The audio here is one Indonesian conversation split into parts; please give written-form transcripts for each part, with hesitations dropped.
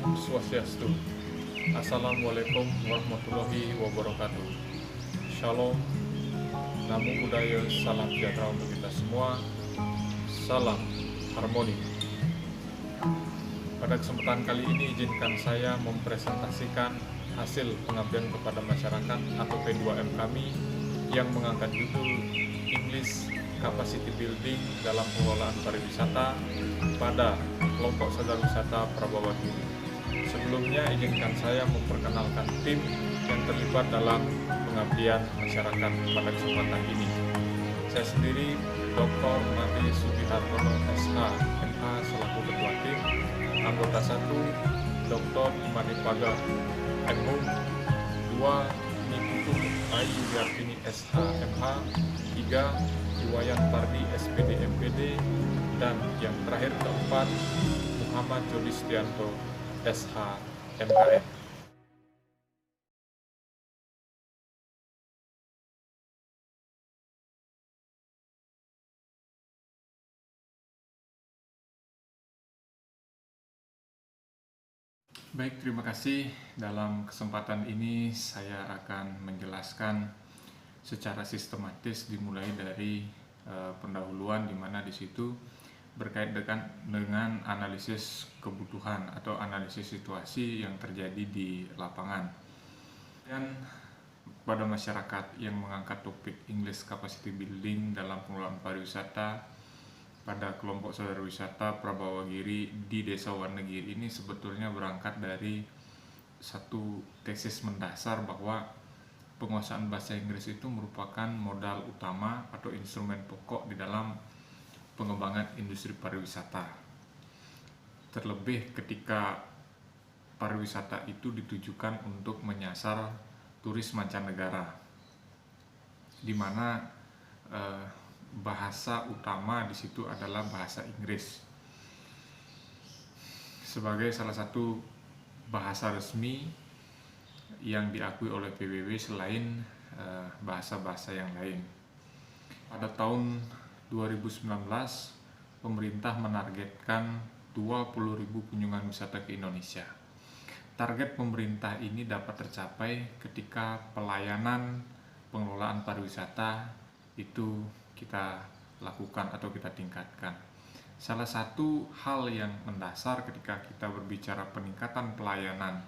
Om Swastiastu. Assalamualaikum warahmatullahi wabarakatuh. Shalom, Namo Buddhaya, salam sejahtera untuk kita semua. Salam harmoni. Pada kesempatan kali ini izinkan saya mempresentasikan hasil pengabdian kepada masyarakat atau P2M kami yang mengangkat judul English Capacity Building dalam pengelolaan pariwisata pada kelompok sadar wisata Prabawagiri. Sebelumnya izinkan saya memperkenalkan tim yang terlibat dalam pengabdian masyarakat pada kesempatan ini. Saya sendiri Dr. Nadi Subihartono SH MH selaku Ketua Tim. Anggota 1 Dr. Imanipaga MHum, 2 Nikutu Ayu Yartini SH MH, 3 Iwayan Pardi SPD MPD, dan yang terakhir keempat Muhammad Jody Stianto SH MKM. Baik, terima kasih. Dalam kesempatan ini saya akan menjelaskan secara sistematis dimulai dari pendahuluan, di mana di situ berkait dengan analisis kebutuhan atau analisis situasi yang terjadi di lapangan. Dan pada masyarakat yang mengangkat topik English Capacity Building dalam pengelolaan pariwisata pada kelompok saudara wisata Prabawagiri di Desa Wonogiri ini sebetulnya berangkat dari satu tesis mendasar bahwa penguasaan bahasa Inggris itu merupakan modal utama atau instrumen pokok di dalam pengembangan industri pariwisata. Terlebih ketika pariwisata itu ditujukan untuk menyasar turis mancanegara, di mana bahasa utama di situ adalah bahasa Inggris sebagai salah satu bahasa resmi yang diakui oleh PBB selain bahasa-bahasa yang lain. Pada tahun 2019 pemerintah menargetkan 20.000 kunjungan wisata ke Indonesia. Target pemerintah ini dapat tercapai ketika pelayanan pengelolaan pariwisata itu kita lakukan atau kita tingkatkan. Salah satu hal yang mendasar ketika kita berbicara peningkatan pelayanan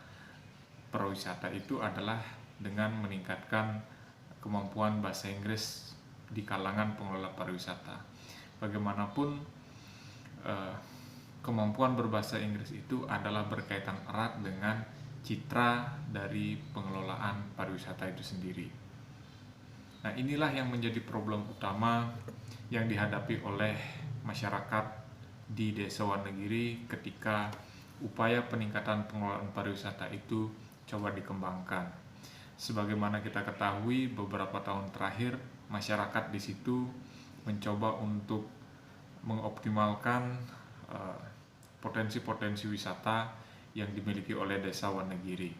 pariwisata itu adalah dengan meningkatkan kemampuan bahasa Inggris di kalangan pengelola pariwisata. Bagaimanapun kemampuan berbahasa Inggris itu adalah berkaitan erat dengan citra dari pengelolaan pariwisata itu sendiri. Nah, inilah yang menjadi problem utama yang dihadapi oleh masyarakat di Desa Wonogiri ketika upaya peningkatan pengelolaan pariwisata itu coba dikembangkan. Sebagaimana kita ketahui, beberapa tahun terakhir masyarakat di situ mencoba untuk mengoptimalkan potensi-potensi wisata yang dimiliki oleh Desa Wonogiri.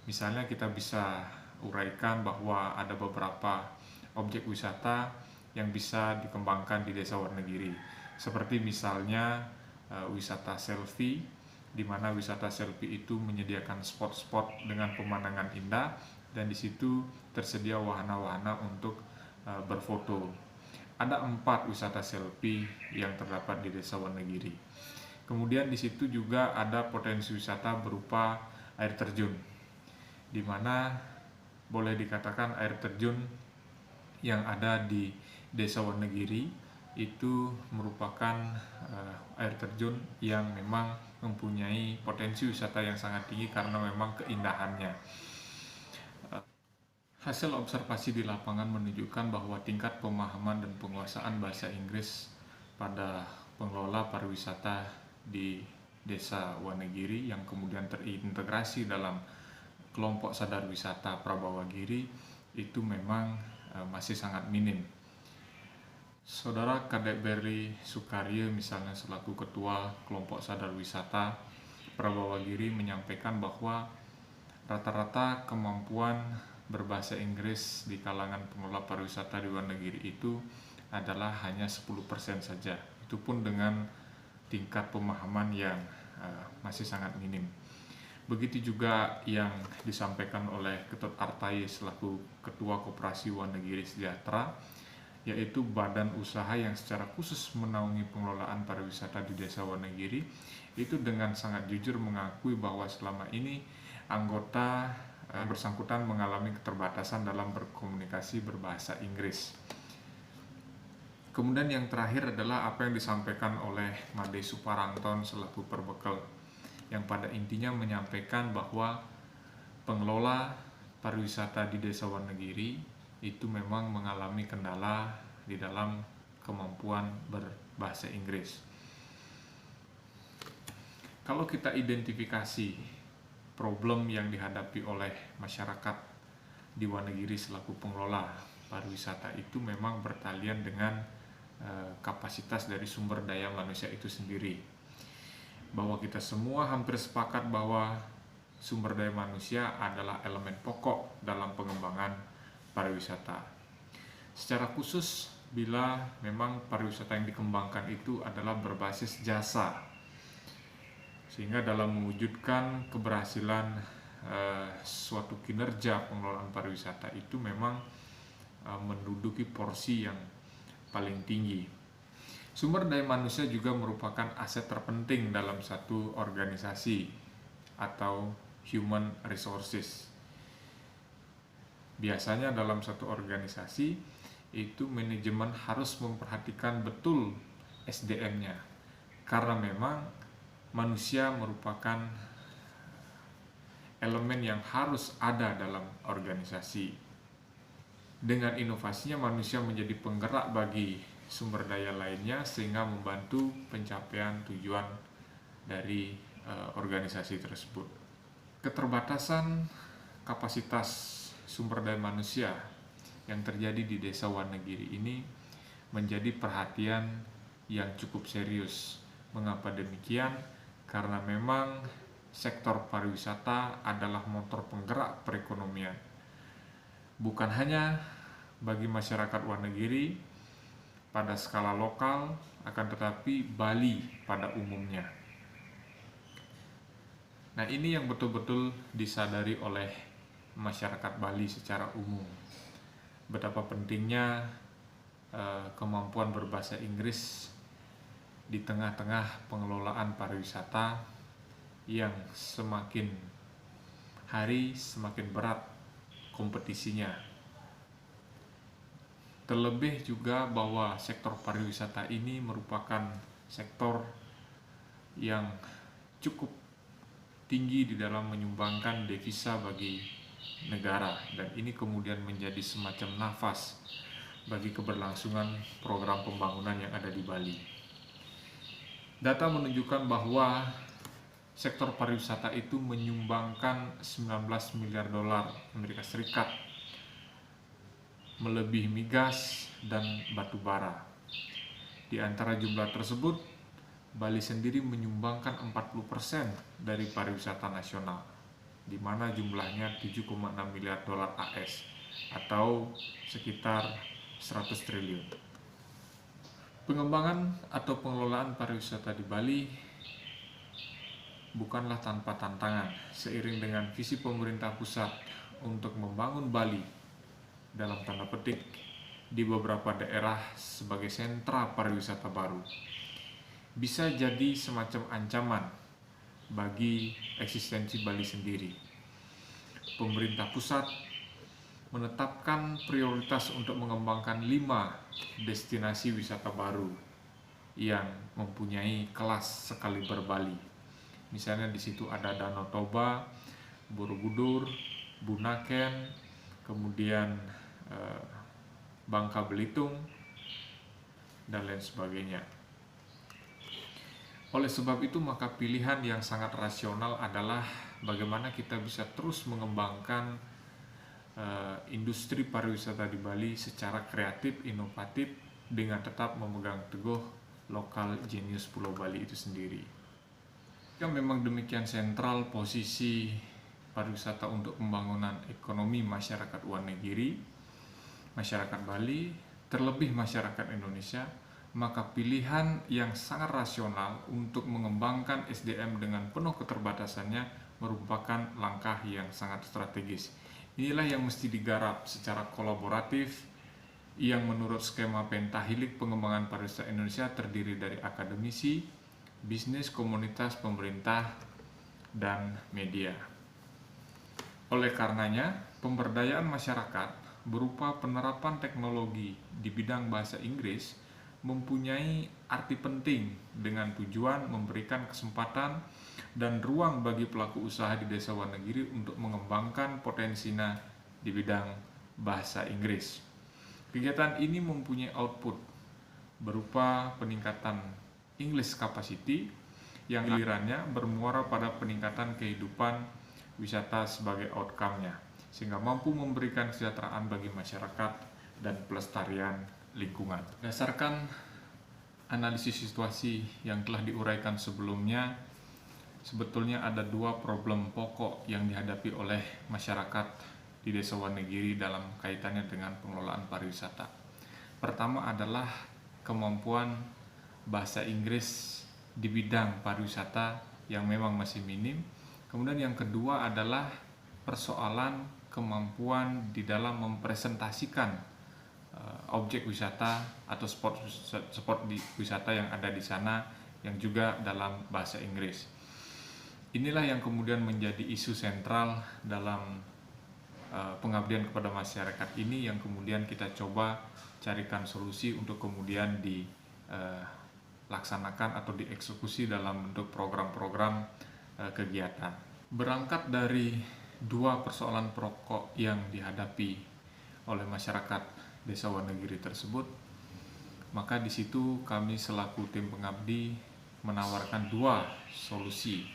Misalnya kita bisa uraikan bahwa ada beberapa objek wisata yang bisa dikembangkan di Desa Wonogiri, seperti misalnya wisata selfie, di mana wisata selfie itu menyediakan spot-spot dengan pemandangan indah dan di situ tersedia wahana-wahana untuk berfoto. Ada 4 wisata selfie yang terdapat di Desa Wonogiri. Kemudian di situ juga ada potensi wisata berupa air terjun, di mana boleh dikatakan air terjun yang ada di Desa Wonogiri itu merupakan air terjun yang memang mempunyai potensi wisata yang sangat tinggi karena memang keindahannya. Hasil observasi di lapangan menunjukkan bahwa tingkat pemahaman dan penguasaan bahasa Inggris pada pengelola pariwisata di Desa Wonogiri yang kemudian terintegrasi dalam kelompok sadar wisata Prabawagiri itu memang masih sangat minim. Saudara Kadek Berli Sukarya misalnya selaku ketua kelompok sadar wisata Prabawagiri menyampaikan bahwa rata-rata kemampuan berbahasa Inggris di kalangan pengelola pariwisata di Wonogiri itu adalah hanya 10% saja. Itu pun dengan tingkat pemahaman yang masih sangat minim. Begitu juga yang disampaikan oleh Ketut Artai selaku Ketua Koperasi Wonogiri Sejahtera, yaitu badan usaha yang secara khusus menaungi pengelolaan pariwisata di Desa Wonogiri, itu dengan sangat jujur mengakui bahwa selama ini anggota bersangkutan mengalami keterbatasan dalam berkomunikasi berbahasa Inggris. Kemudian yang terakhir adalah apa yang disampaikan oleh Made Suparangton selaku Perbekel, yang pada intinya menyampaikan bahwa pengelola pariwisata di Desa Wonogiri itu memang mengalami kendala di dalam kemampuan berbahasa Inggris. Kalau kita identifikasi problem yang dihadapi oleh masyarakat di Wonogiri selaku pengelola pariwisata itu memang bertalian dengan kapasitas dari sumber daya manusia itu sendiri. Bahwa kita semua hampir sepakat bahwa sumber daya manusia adalah elemen pokok dalam pengembangan pariwisata. Secara khusus bila memang pariwisata yang dikembangkan itu adalah berbasis jasa, sehingga dalam mewujudkan keberhasilan suatu kinerja pengelolaan pariwisata itu memang menduduki porsi yang paling tinggi. Sumber daya manusia juga merupakan aset terpenting dalam satu organisasi atau human resources. Biasanya dalam satu organisasi itu manajemen harus memperhatikan betul SDM-nya, karena memang manusia merupakan elemen yang harus ada dalam organisasi. Dengan inovasinya manusia menjadi penggerak bagi sumber daya lainnya sehingga membantu pencapaian tujuan dari organisasi tersebut. Keterbatasan kapasitas sumber daya manusia yang terjadi di Desa Wonogiri ini menjadi perhatian yang cukup serius. Mengapa demikian? Karena memang sektor pariwisata adalah motor penggerak perekonomian. Bukan hanya bagi masyarakat Wonogiri pada skala lokal, akan tetapi Bali pada umumnya. Nah, ini yang betul-betul disadari oleh masyarakat Bali secara umum. Betapa pentingnya kemampuan berbahasa Inggris di tengah-tengah pengelolaan pariwisata yang semakin hari semakin berat kompetisinya. Terlebih juga bahwa sektor pariwisata ini merupakan sektor yang cukup tinggi di dalam menyumbangkan devisa bagi negara, dan ini kemudian menjadi semacam nafas bagi keberlangsungan program pembangunan yang ada di Bali. Data menunjukkan bahwa sektor pariwisata itu menyumbangkan 19 miliar dolar Amerika Serikat, melebihi migas dan batu bara. Di antara jumlah tersebut, Bali sendiri menyumbangkan 40% dari pariwisata nasional, di mana jumlahnya 7,6 miliar dolar AS atau sekitar 100 triliun. Pengembangan atau pengelolaan pariwisata di Bali bukanlah tanpa tantangan. Seiring dengan visi pemerintah pusat untuk membangun Bali dalam tanda petik di beberapa daerah sebagai sentra pariwisata baru, bisa jadi semacam ancaman bagi eksistensi Bali sendiri. Pemerintah pusat menetapkan prioritas untuk mengembangkan 5 destinasi wisata baru yang mempunyai kelas sekaliber Bali. Misalnya di situ ada Danau Toba, Borobudur, Bunaken, kemudian Bangka Belitung, dan lain sebagainya. Oleh sebab itu, maka pilihan yang sangat rasional adalah bagaimana kita bisa terus mengembangkan industri pariwisata di Bali secara kreatif, inovatif, dengan tetap memegang teguh lokal genius Pulau Bali itu sendiri. Yang memang demikian sentral posisi pariwisata untuk pembangunan ekonomi masyarakat Wonogiri, masyarakat Bali, terlebih masyarakat Indonesia, maka pilihan yang sangat rasional untuk mengembangkan SDM dengan penuh keterbatasannya merupakan langkah yang sangat strategis. Inilah yang mesti digarap secara kolaboratif, yang menurut skema pentahilik pengembangan pariwisata Indonesia terdiri dari akademisi, bisnis, komunitas, pemerintah, dan media. Oleh karenanya, pemberdayaan masyarakat berupa penerapan teknologi di bidang bahasa Inggris mempunyai arti penting dengan tujuan memberikan kesempatan dan ruang bagi pelaku usaha di Desa Wonogiri untuk mengembangkan potensinya di bidang bahasa Inggris. Kegiatan ini mempunyai output berupa peningkatan English capacity yang gilirannya bermuara pada peningkatan kehidupan wisata sebagai outcome-nya, sehingga mampu memberikan kesejahteraan bagi masyarakat dan pelestarian lingkungan. Berdasarkan analisis situasi yang telah diuraikan sebelumnya, sebetulnya ada dua problem pokok yang dihadapi oleh masyarakat di Desa Wonogiri dalam kaitannya dengan pengelolaan pariwisata. Pertama adalah kemampuan bahasa Inggris di bidang pariwisata yang memang masih minim. Kemudian yang kedua adalah persoalan kemampuan di dalam mempresentasikan objek wisata atau spot di wisata yang ada di sana yang juga dalam bahasa Inggris. Inilah yang kemudian menjadi isu sentral dalam pengabdian kepada masyarakat ini, yang kemudian kita coba carikan solusi untuk kemudian dilaksanakan atau dieksekusi dalam bentuk program-program kegiatan. Berangkat dari dua persoalan pokok yang dihadapi oleh masyarakat Desa Wonogiri tersebut, maka di situ kami selaku tim pengabdi menawarkan dua solusi.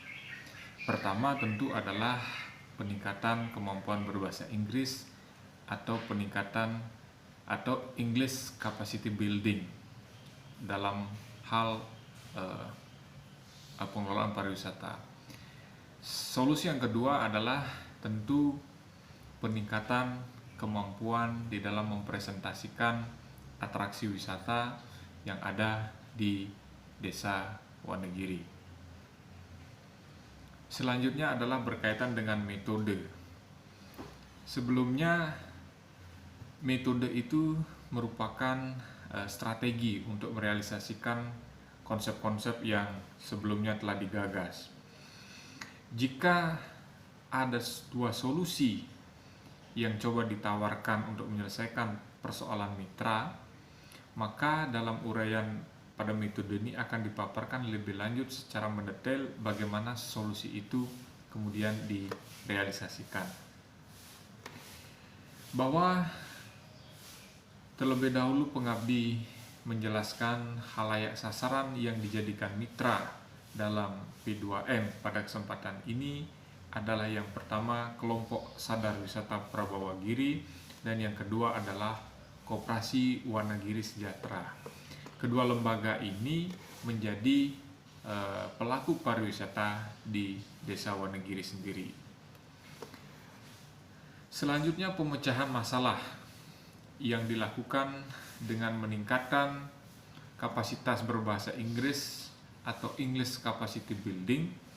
Pertama tentu adalah peningkatan kemampuan berbahasa Inggris atau peningkatan atau English capacity building dalam hal pengelolaan pariwisata. Solusi yang kedua adalah tentu peningkatan kemampuan di dalam mempresentasikan atraksi wisata yang ada di Desa Wonogiri. Selanjutnya adalah berkaitan dengan metode. Sebelumnya, metode itu merupakan strategi untuk merealisasikan konsep-konsep yang sebelumnya telah digagas. Jika ada dua solusi yang coba ditawarkan untuk menyelesaikan persoalan mitra, maka dalam uraian pada metode ini akan dipaparkan lebih lanjut secara mendetail bagaimana solusi itu kemudian direalisasikan. Bahwa terlebih dahulu pengabdi menjelaskan khalayak sasaran yang dijadikan mitra dalam P2M pada kesempatan ini adalah yang pertama kelompok sadar wisata Prabawagiri dan yang kedua adalah Koperasi Wonogiri Sejahtera. Kedua lembaga ini menjadi pelaku pariwisata di Desa Wonogiri sendiri. Selanjutnya pemecahan masalah yang dilakukan dengan meningkatkan kapasitas berbahasa Inggris atau English capacity building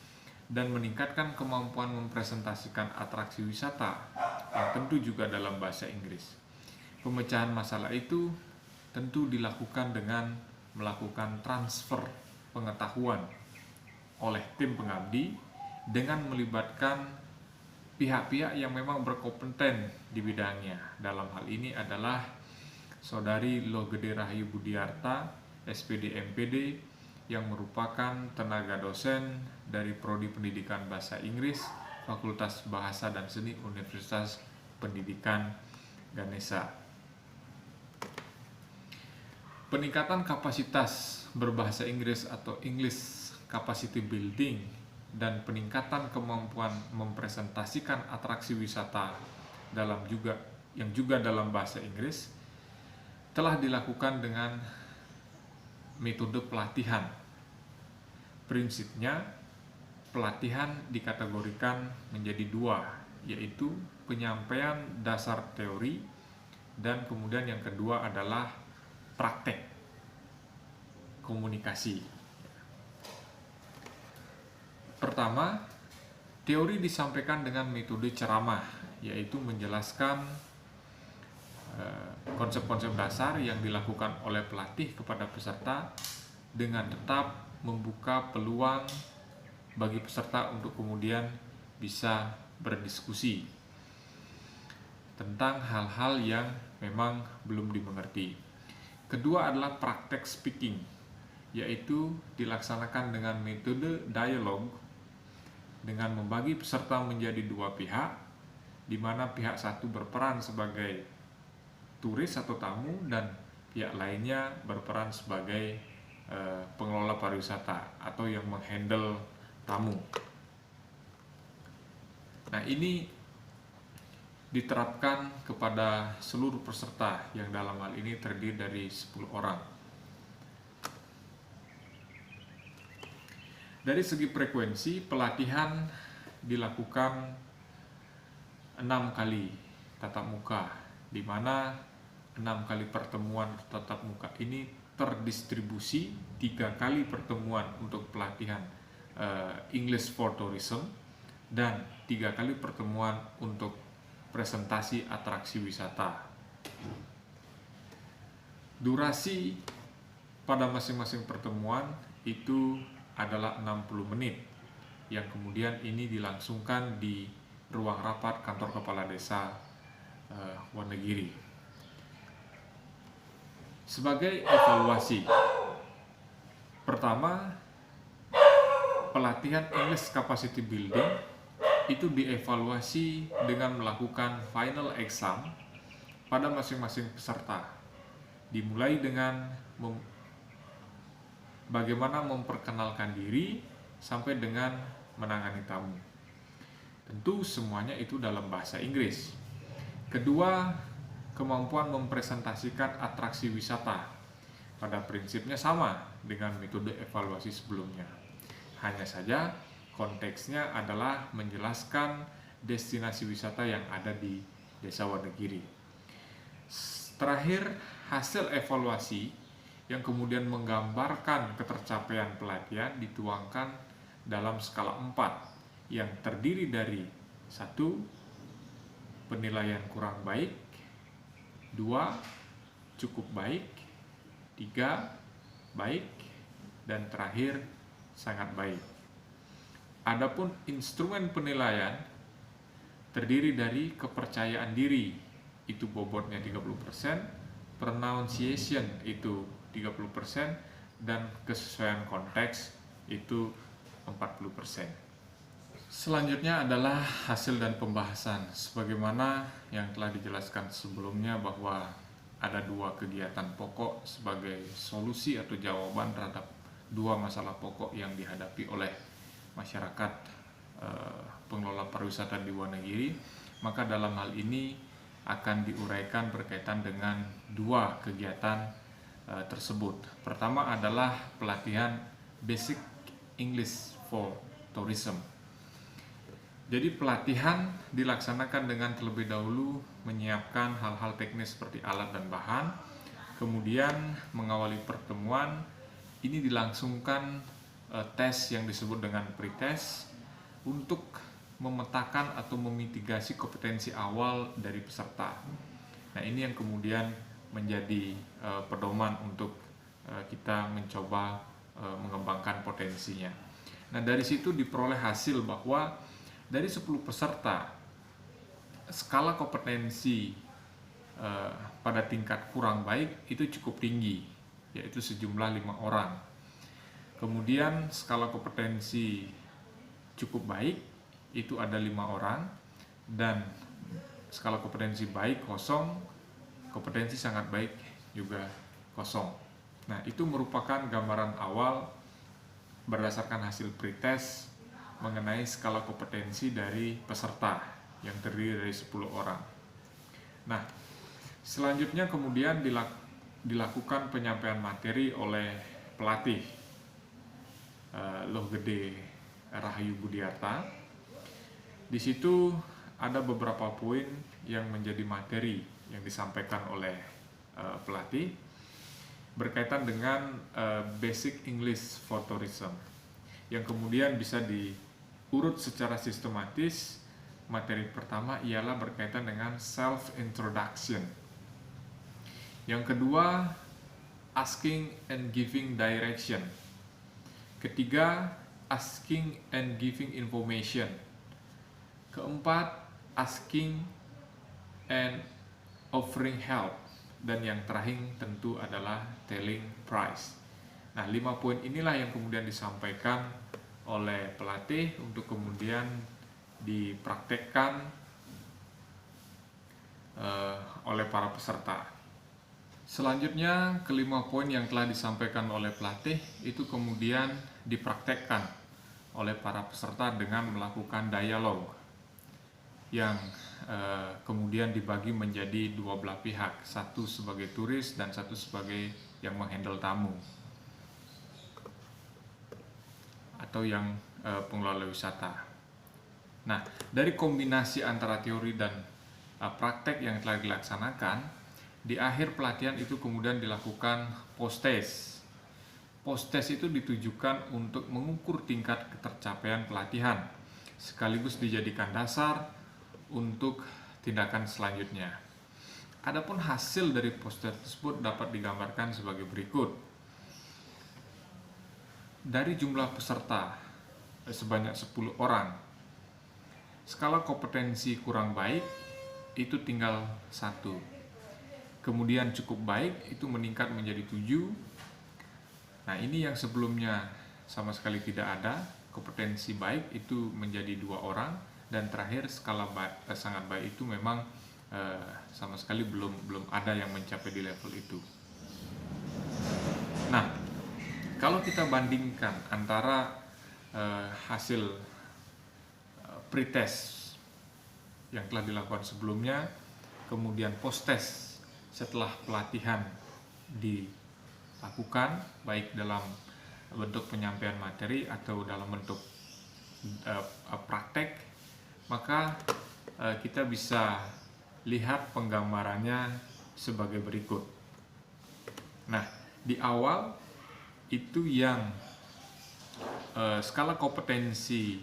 dan meningkatkan kemampuan mempresentasikan atraksi wisata yang tentu juga dalam bahasa Inggris. Pemecahan masalah itu tentu dilakukan dengan melakukan transfer pengetahuan oleh tim pengabdi dengan melibatkan pihak-pihak yang memang berkompeten di bidangnya. Dalam hal ini adalah Saudari Logede Rahayu Budiarta, SPD MPD, yang merupakan tenaga dosen dari Prodi Pendidikan Bahasa Inggris, Fakultas Bahasa dan Seni Universitas Pendidikan Ganesha. Peningkatan kapasitas berbahasa Inggris atau English capacity building dan peningkatan kemampuan mempresentasikan atraksi wisata yang juga dalam bahasa Inggris telah dilakukan dengan metode pelatihan. Prinsipnya, pelatihan dikategorikan menjadi dua, yaitu penyampaian dasar teori dan kemudian yang kedua adalah praktek. komunikasi. Pertama, teori disampaikan dengan metode ceramah, yaitu menjelaskan konsep-konsep dasar yang dilakukan oleh pelatih kepada peserta dengan tetap membuka peluang bagi peserta untuk kemudian bisa berdiskusi tentang hal-hal yang memang belum dimengerti. Kedua adalah praktek speaking, yaitu dilaksanakan dengan metode dialog dengan membagi peserta menjadi dua pihak, di mana pihak satu berperan sebagai turis atau tamu dan pihak lainnya berperan sebagai pengelola pariwisata atau yang menghandle tamu. Nah, ini diterapkan kepada seluruh peserta yang dalam hal ini terdiri dari 10 orang. Dari segi frekuensi, pelatihan dilakukan 6 kali tatap muka, di mana 6 kali pertemuan tatap muka ini terdistribusi 3 kali pertemuan untuk pelatihan English for Tourism dan 3 kali pertemuan untuk presentasi atraksi wisata. Durasi pada masing-masing pertemuan itu adalah 60 menit yang kemudian ini dilangsungkan di ruang rapat kantor kepala desa Wonogiri. Sebagai evaluasi, pertama, pelatihan English Capacity Building itu dievaluasi dengan melakukan final exam pada masing-masing peserta, dimulai dengan bagaimana memperkenalkan diri sampai dengan menangani tamu. Tentu semuanya itu dalam bahasa Inggris. Kedua, kemampuan mempresentasikan atraksi wisata. Pada prinsipnya sama dengan metode evaluasi sebelumnya. Hanya saja konteksnya adalah menjelaskan destinasi wisata yang ada di Desa Wonogiri. Terakhir, hasil evaluasi yang kemudian menggambarkan ketercapaian pelatihan dituangkan dalam skala 4 yang terdiri dari 1. Penilaian kurang baik, 2. Cukup baik, 3. Baik, dan terakhir sangat baik. Adapun instrumen penilaian terdiri dari kepercayaan diri, itu bobotnya 30%, pronunciation itu 30%, dan kesesuaian konteks itu 40%. Selanjutnya adalah hasil dan pembahasan. Sebagaimana yang telah dijelaskan sebelumnya bahwa ada 2 kegiatan pokok sebagai solusi atau jawaban terhadap 2 masalah pokok yang dihadapi oleh masyarakat pengelola pariwisata di Wonogiri. Maka dalam hal ini akan diuraikan berkaitan dengan 2 kegiatan tersebut. Pertama adalah pelatihan Basic English for Tourism. Jadi pelatihan dilaksanakan dengan terlebih dahulu menyiapkan hal-hal teknis seperti alat dan bahan, kemudian mengawali pertemuan. Ini dilangsungkan tes yang disebut dengan pretest untuk memetakan atau memitigasi kompetensi awal dari peserta. Nah, ini yang kemudian menjadi pedoman untuk kita mencoba mengembangkan potensinya. Nah, dari situ diperoleh hasil bahwa dari 10 peserta skala kompetensi pada tingkat kurang baik itu cukup tinggi, yaitu sejumlah 5 orang. Kemudian skala kompetensi cukup baik itu ada 5 orang, dan skala kompetensi baik kosong, kompetensi sangat baik juga kosong. Nah, itu merupakan gambaran awal berdasarkan hasil pretest mengenai skala kompetensi dari peserta yang terdiri dari 10 orang. Nah, selanjutnya kemudian dilakukan penyampaian materi oleh pelatih Loh Gede Rahayu Budiarta. Di situ ada beberapa poin yang menjadi materi yang disampaikan oleh pelatih. berkaitan dengan Basic English for Tourism, yang kemudian bisa diurut secara sistematis. Materi pertama ialah berkaitan dengan self introduction. Yang kedua, asking and giving direction. Ketiga, asking and giving information. Keempat, asking and offering help. Dan yang terakhir tentu adalah telling price. Nah, 5 poin inilah yang kemudian disampaikan oleh pelatih untuk kemudian dipraktekkan oleh para peserta. Selanjutnya, kelima poin yang telah disampaikan oleh pelatih itu kemudian dipraktekkan oleh para peserta dengan melakukan dialog yang kemudian dibagi menjadi dua belah pihak, satu sebagai turis dan satu sebagai yang menghandle tamu atau yang pengelola wisata. Nah, dari kombinasi antara teori dan praktek yang telah dilaksanakan, di akhir pelatihan itu kemudian dilakukan post-test. Post-test itu ditujukan untuk mengukur tingkat ketercapaian pelatihan, sekaligus dijadikan dasar untuk tindakan selanjutnya. Adapun hasil dari post-test tersebut dapat digambarkan sebagai berikut. Dari jumlah peserta sebanyak 10 orang, skala kompetensi kurang baik itu tinggal 1. Kemudian cukup baik itu meningkat menjadi 7. Nah, ini yang sebelumnya sama sekali tidak ada. Kompetensi baik itu menjadi 2 orang. Dan terakhir skala sangat baik itu memang sama sekali belum ada yang mencapai di level itu. Nah, kalau kita bandingkan antara hasil pretest yang telah dilakukan sebelumnya, kemudian post-test setelah pelatihan dilakukan, baik dalam bentuk penyampaian materi atau dalam bentuk praktek, maka kita bisa lihat penggambarannya sebagai berikut. Nah, di awal itu yang skala kompetensi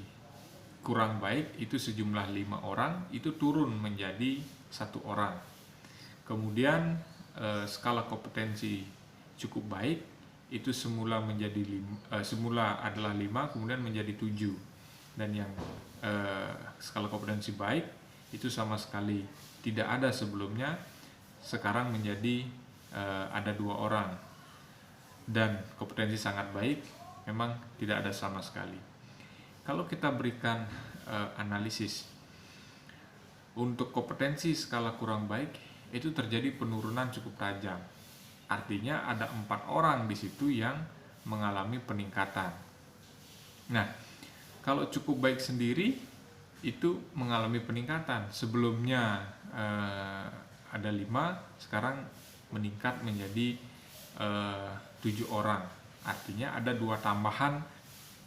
kurang baik itu sejumlah 5 orang itu turun menjadi 1 orang. Kemudian skala kompetensi cukup baik itu semula adalah 5, kemudian menjadi 7. Dan yang skala kompetensi baik itu sama sekali tidak ada sebelumnya, sekarang menjadi ada 2 orang. Dan kompetensi sangat baik memang tidak ada sama sekali. Kalau kita berikan analisis untuk kompetensi skala kurang baik, itu terjadi penurunan cukup tajam. Artinya ada 4 orang di situ yang mengalami peningkatan. Nah, kalau cukup baik sendiri itu mengalami peningkatan. Sebelumnya ada 5, sekarang meningkat menjadi 7 orang. Artinya ada 2 tambahan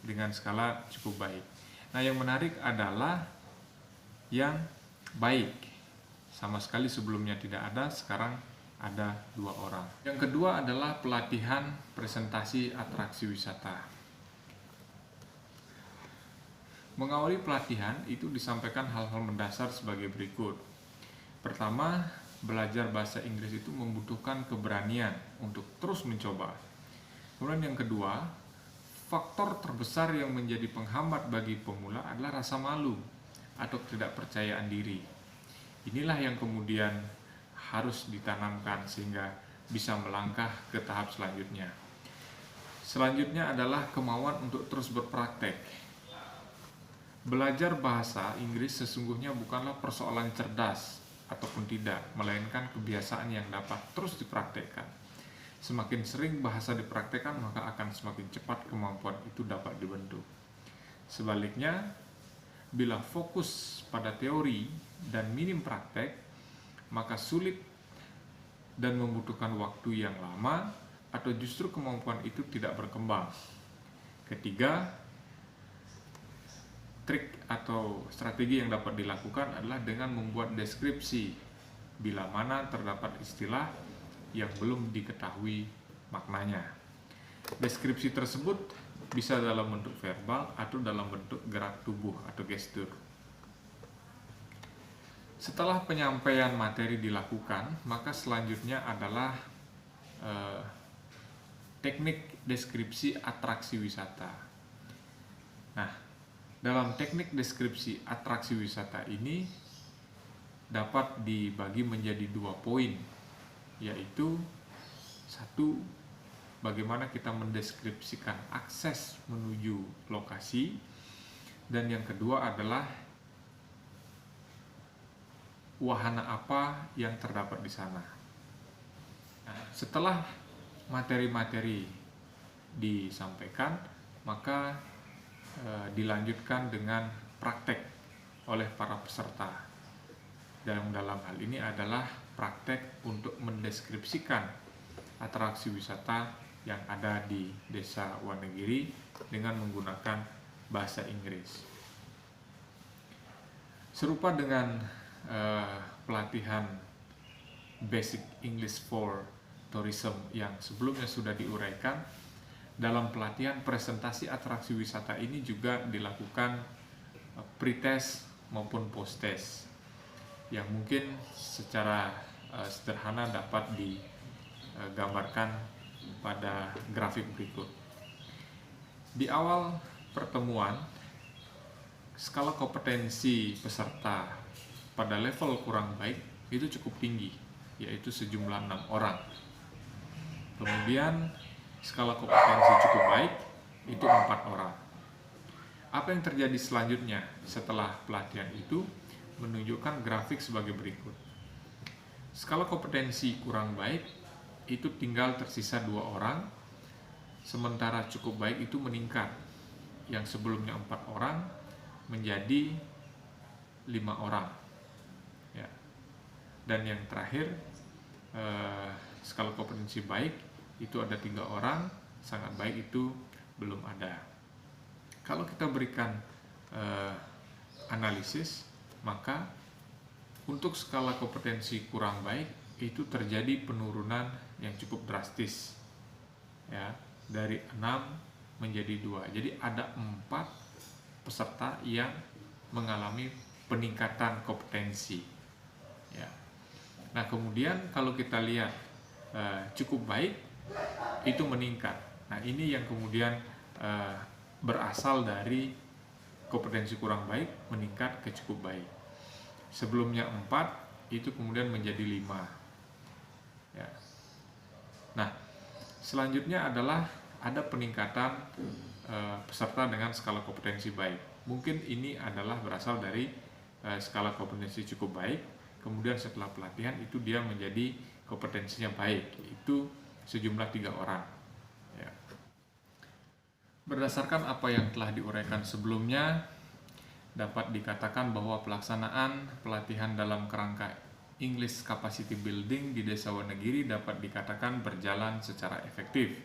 dengan skala cukup baik. Nah, yang menarik adalah yang baik. Sama sekali sebelumnya tidak ada, sekarang ada 2 orang. Yang kedua adalah pelatihan presentasi atraksi wisata. Mengawali pelatihan itu disampaikan hal-hal mendasar sebagai berikut. Pertama, belajar bahasa Inggris itu membutuhkan keberanian untuk terus mencoba. Kemudian yang kedua, faktor terbesar yang menjadi penghambat bagi pemula adalah rasa malu atau ketidakpercayaan diri. Inilah yang kemudian harus ditanamkan sehingga bisa melangkah ke tahap selanjutnya. Selanjutnya adalah kemauan untuk terus berpraktek. Belajar bahasa Inggris sesungguhnya bukanlah persoalan cerdas ataupun tidak, melainkan kebiasaan yang dapat terus dipraktekkan. Semakin sering bahasa dipraktekkan, maka akan semakin cepat kemampuan itu dapat dibentuk. Sebaliknya, bila fokus pada teori dan minim praktek, maka sulit dan membutuhkan waktu yang lama atau justru kemampuan itu tidak berkembang. Ketiga, trik atau strategi yang dapat dilakukan adalah dengan membuat deskripsi bila mana terdapat istilah yang belum diketahui maknanya. Deskripsi tersebut bisa dalam bentuk verbal atau dalam bentuk gerak tubuh atau gestur. Setelah penyampaian materi dilakukan, maka selanjutnya adalah teknik deskripsi atraksi wisata. Nah, dalam teknik deskripsi atraksi wisata ini dapat dibagi menjadi 2 poin, yaitu 1, bagaimana kita mendeskripsikan akses menuju lokasi, dan yang kedua adalah wahana apa yang terdapat di sana. Nah, setelah materi-materi disampaikan, maka dilanjutkan dengan praktek oleh para peserta. Dalam hal ini adalah praktek untuk mendeskripsikan atraksi wisata yang ada di Desa Wonogiri dengan menggunakan bahasa Inggris. Serupa dengan pelatihan Basic English for Tourism yang sebelumnya sudah diuraikan, dalam pelatihan presentasi atraksi wisata ini juga dilakukan pre-test maupun post-test yang mungkin secara sederhana dapat digambarkan pada grafik berikut. Di awal pertemuan, skala kompetensi peserta pada level kurang baik itu cukup tinggi, yaitu sejumlah 6 orang. Kemudian skala kompetensi cukup baik itu 4 orang. Apa yang terjadi selanjutnya setelah pelatihan itu menunjukkan grafik sebagai berikut. Skala kompetensi kurang baik itu tinggal tersisa 2 orang, sementara cukup baik itu meningkat, yang sebelumnya 4 orang menjadi 5 orang. Ya. Dan yang terakhir, skala kompetensi baik itu ada 3 orang, sangat baik itu belum ada. Kalau kita berikan analisis, maka untuk skala kompetensi kurang baik itu terjadi penurunan yang cukup drastis, ya, dari 6 menjadi 2. Jadi ada 4 peserta yang mengalami peningkatan kompetensi, ya. Nah, kemudian kalau kita lihat cukup baik itu meningkat. Nah, ini yang kemudian berasal dari kompetensi kurang baik meningkat ke cukup baik. Sebelumnya 4 itu kemudian menjadi 5. Ya. Nah, selanjutnya adalah ada peningkatan peserta dengan skala kompetensi baik. Mungkin ini adalah berasal dari skala kompetensi cukup baik, kemudian setelah pelatihan itu dia menjadi kompetensinya baik, itu sejumlah 3 orang. Ya. Berdasarkan apa yang telah diuraikan sebelumnya, dapat dikatakan bahwa pelaksanaan pelatihan dalam kerangka English Capacity Building di Desa Wonogiri dapat dikatakan berjalan secara efektif.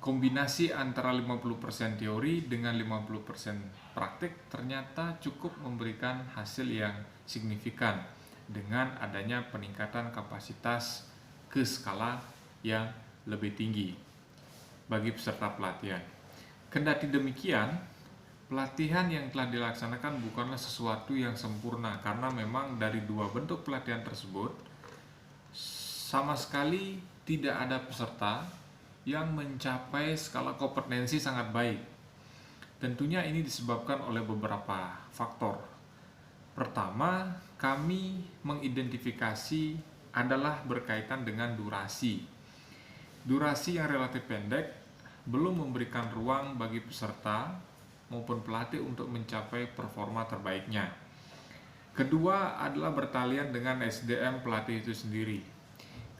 Kombinasi antara 50% teori dengan 50% praktik ternyata cukup memberikan hasil yang signifikan dengan adanya peningkatan kapasitas ke skala yang lebih tinggi bagi peserta pelatihan. Kendati demikian, pelatihan yang telah dilaksanakan bukanlah sesuatu yang sempurna, karena memang dari 2 bentuk pelatihan tersebut sama sekali tidak ada peserta yang mencapai skala kompetensi sangat baik. Tentunya ini disebabkan oleh beberapa faktor. Pertama, kami mengidentifikasi adalah berkaitan dengan durasi. Durasi yang relatif pendek belum memberikan ruang bagi peserta maupun pelatih untuk mencapai performa terbaiknya. Kedua adalah bertalian dengan SDM pelatih itu sendiri,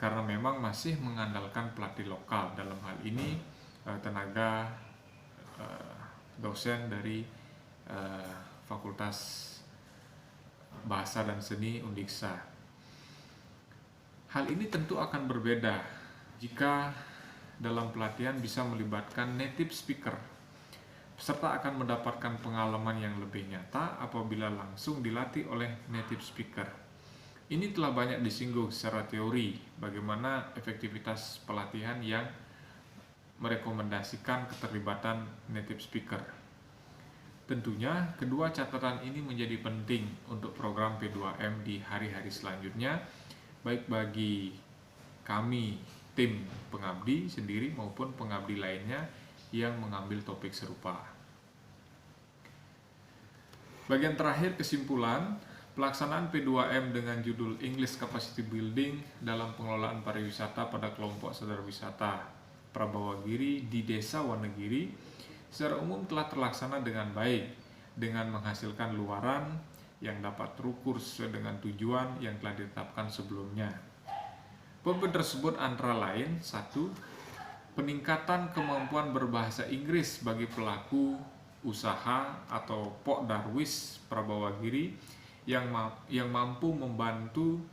karena memang masih mengandalkan pelatih lokal, dalam hal ini tenaga dosen dari Fakultas Bahasa dan Seni Undiksa. Hal ini tentu akan berbeda jika dalam pelatihan bisa melibatkan native speaker. Peserta akan mendapatkan pengalaman yang lebih nyata apabila langsung dilatih oleh native speaker. Ini telah banyak disinggung secara teori bagaimana efektivitas pelatihan yang merekomendasikan keterlibatan native speaker. Tentunya kedua catatan ini menjadi penting untuk program P2M di hari-hari selanjutnya, baik bagi kami tim pengabdi sendiri maupun pengabdi lainnya yang mengambil topik serupa. Bagian terakhir kesimpulan, pelaksanaan P2M dengan judul English Capacity Building dalam pengelolaan pariwisata pada kelompok sadar wisata Prabawagiri di Desa Wonogiri secara umum telah terlaksana dengan baik dengan menghasilkan luaran yang dapat terukur sesuai dengan tujuan yang telah ditetapkan sebelumnya. Poin tersebut antara lain: 1. Peningkatan kemampuan berbahasa Inggris bagi pelaku usaha atau Pok Darwis Prabawagiri yang mampu membantu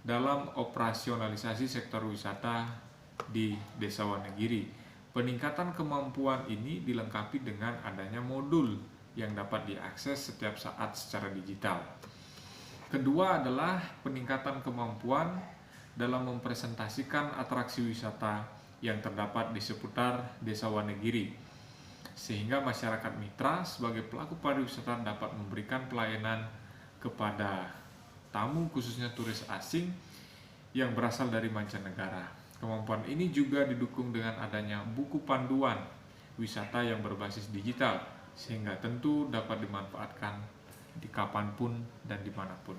dalam operasionalisasi sektor wisata di Desa Wonogiri. Peningkatan kemampuan ini dilengkapi dengan adanya modul yang dapat diakses setiap saat secara digital. Kedua adalah peningkatan kemampuan dalam mempresentasikan atraksi wisata yang terdapat di seputar Desa Wonogiri, sehingga masyarakat mitra sebagai pelaku pariwisata dapat memberikan pelayanan kepada tamu khususnya turis asing yang berasal dari mancanegara. Kemampuan ini juga didukung dengan adanya buku panduan wisata yang berbasis digital, sehingga tentu dapat dimanfaatkan di kapanpun dan dimanapun.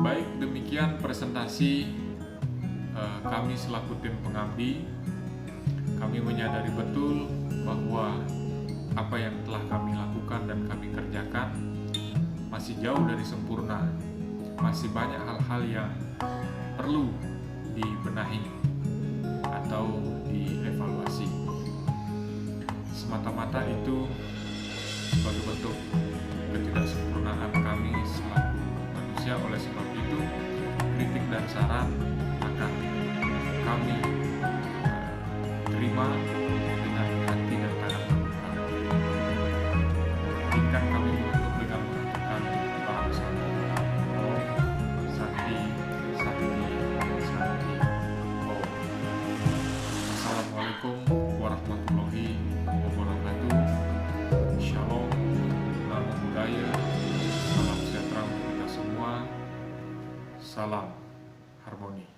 Baik, demikian presentasi kami selaku tim pengabdi. Kami menyadari betul bahwa apa yang telah kami lakukan dan kami kerjakan masih jauh dari sempurna. Masih banyak hal-hal yang perlu dibenahi atau dievaluasi. Semata-mata itu sebagai bentuk ketidaksempurnaan kami selaku manusia. Oleh sebab itu, kritik dan saran akan kami terima dengan hati dan tangan terbuka. Izinkan kami menutup dengan mengatakan bahasa Om Santi Santi Santi Om. Assalamualaikum warahmatullahi wabarakatuh. Shalom, namo buddhaya, salam sejahtera untuk kita semua, salam harmoni.